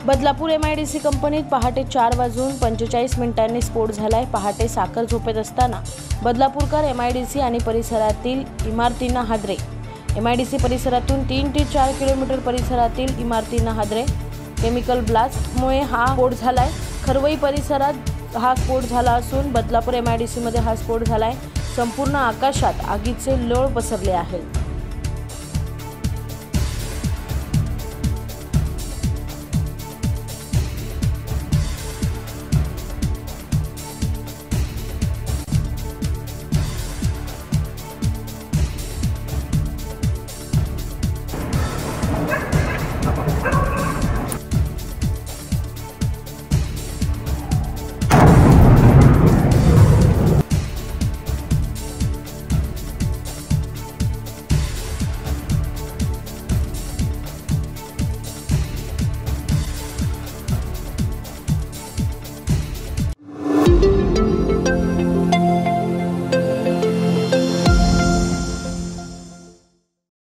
Badlapur MIDC कंपनीत पहाटे 4:45 स्फोट झालाय। पहाटे साखर झोपेत असताना बदलापूरकर MIDC आणि परिसरातील इमारतींना हादरे। MIDC परिसरातून 3 ते 4 किलोमीटर परिसरातील इमारतींना हादरे। केमिकल ब्लास्टमुळे हा स्फोट झालाय। खरवई परिसरात हा स्फोट झाला असून बदलापूर MIDC मध्ये हा स्फोट झालाय। संपूर्ण आकाशात आगीचे लोळ पसरले आहेत।